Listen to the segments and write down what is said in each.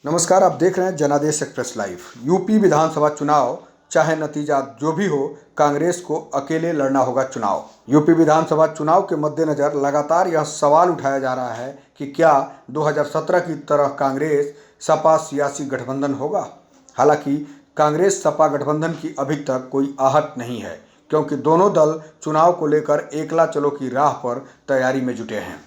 नमस्कार, आप देख रहे हैं जनादेश एक्सप्रेस लाइव। यूपी विधानसभा चुनाव, चाहे नतीजा जो भी हो, कांग्रेस को अकेले लड़ना होगा चुनाव। यूपी विधानसभा चुनाव के मद्देनज़र लगातार यह सवाल उठाया जा रहा है कि क्या 2017 की तरह कांग्रेस सपा सियासी गठबंधन होगा। हालांकि कांग्रेस सपा गठबंधन की अभी तक कोई आहट नहीं है, क्योंकि दोनों दल चुनाव को लेकर एकला चलो की राह पर तैयारी में जुटे हैं।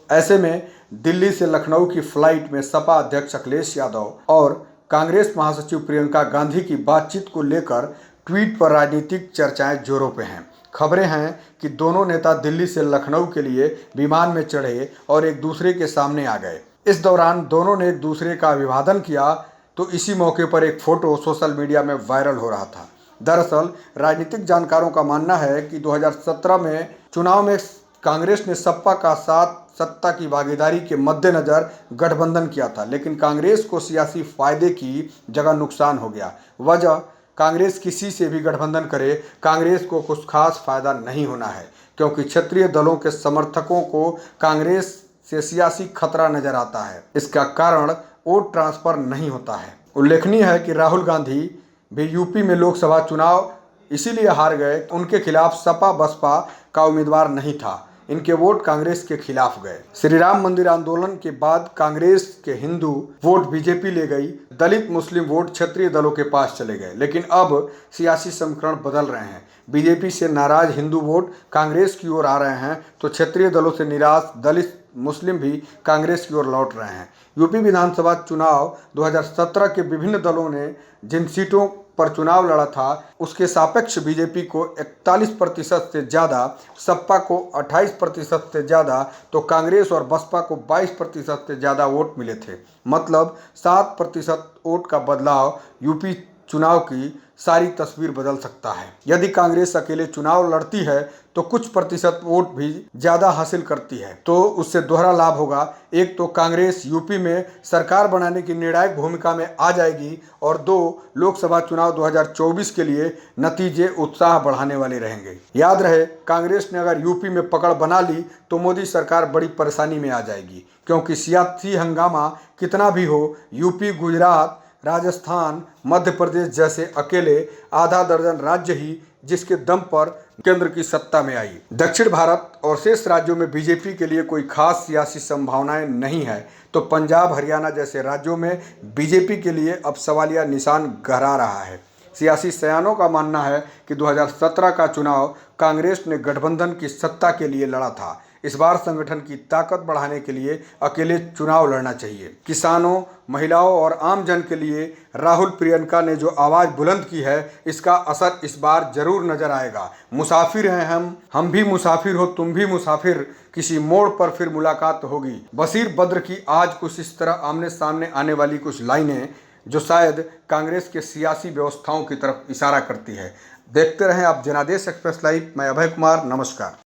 ऐसे में दिल्ली से लखनऊ की फ्लाइट में सपा अध्यक्ष अखिलेश यादव और कांग्रेस महासचिव प्रियंका गांधी की बातचीत को लेकर ट्वीट पर राजनीतिक चर्चाएं जोरों पे हैं। खबरें हैं कि दोनों नेता दिल्ली से लखनऊ के लिए विमान में चढ़े और एक दूसरे के सामने आ गए। इस दौरान दोनों ने एक दूसरे का अभिवादन किया, तो इसी मौके पर एक फोटो सोशल मीडिया में वायरल हो रहा था। दरअसल राजनीतिक जानकारों का मानना है कि 2017 में चुनाव में कांग्रेस ने सपा का साथ सत्ता की भागीदारी के मद्देनजर गठबंधन किया था, लेकिन कांग्रेस को सियासी फायदे की जगह नुकसान हो गया। वजह, कांग्रेस किसी से भी गठबंधन करे, कांग्रेस को कुछ खास फायदा नहीं होना है, क्योंकि क्षेत्रीय दलों के समर्थकों को कांग्रेस से सियासी खतरा नजर आता है। इसका कारण वोट ट्रांसफर नहीं होता है। उल्लेखनीय है कि राहुल गांधी भी यूपी में लोकसभा चुनाव इसीलिए हार गए, उनके खिलाफ सपा बसपा का उम्मीदवार नहीं था, इनके वोट कांग्रेस के खिलाफ गए। श्री राम मंदिर आंदोलन के बाद कांग्रेस के हिंदू वोट बीजेपी ले गई, दलित मुस्लिम वोट क्षेत्रीय दलों के पास चले गए। लेकिन अब सियासी समीकरण बदल रहे हैं। बीजेपी से नाराज हिंदू वोट कांग्रेस की ओर आ रहे हैं, तो क्षेत्रीय दलों से निराश दलित मुस्लिम भी कांग्रेस की ओर लौट रहे हैं। यूपी विधानसभा चुनाव 2017 के विभिन्न दलों ने जिन सीटों पर चुनाव लड़ा था, उसके सापेक्ष बीजेपी को 41% से ज़्यादा, सपा को 28% से ज़्यादा, तो कांग्रेस और बसपा को 22% से ज़्यादा वोट मिले थे। मतलब 7% वोट का बदलाव यूपी चुनाव की सारी तस्वीर बदल सकता है। यदि कांग्रेस अकेले चुनाव लड़ती है तो कुछ प्रतिशत वोट भी ज़्यादा हासिल करती है, तो उससे दोहरा लाभ होगा। एक तो कांग्रेस यूपी में सरकार बनाने की निर्णायक भूमिका में आ जाएगी, और दो, लोकसभा चुनाव 2024 के लिए नतीजे उत्साह बढ़ाने वाले रहेंगे। याद रहे, कांग्रेस ने अगर यूपी में पकड़ बना ली तो मोदी सरकार बड़ी परेशानी में आ जाएगी, क्योंकि सियासी हंगामा कितना भी हो, यूपी, गुजरात, राजस्थान, मध्य प्रदेश जैसे अकेले आधा दर्जन राज्य ही जिसके दम पर केंद्र की सत्ता में आई। दक्षिण भारत और शेष राज्यों में बीजेपी के लिए कोई खास सियासी संभावनाएं नहीं है, तो पंजाब, हरियाणा जैसे राज्यों में बीजेपी के लिए अब सवालिया निशान गहरा रहा है। सियासी सयानों का मानना है कि 2017 का चुनाव कांग्रेस ने गठबंधन की सत्ता के लिए लड़ा था। इस बार संगठन की ताकत बढ़ाने के लिए अकेले चुनाव लड़ना चाहिए। किसानों, महिलाओं और आम जन के लिए राहुल प्रियंका ने जो आवाज़ बुलंद की है, इसका असर इस बार जरूर नजर आएगा। मुसाफिर हैं हम भी मुसाफिर हो, तुम भी मुसाफिर, किसी मोड़ पर फिर मुलाकात होगी। बशीर बद्र की आज कुछ इस तरह आमने सामने आने वाली कुछ लाइनें, जो शायद कांग्रेस के सियासी व्यवस्थाओं की तरफ इशारा करती है। देखते रहें आप जनादेश एक्सप्रेस लाइव। मैं अभय कुमार, नमस्कार।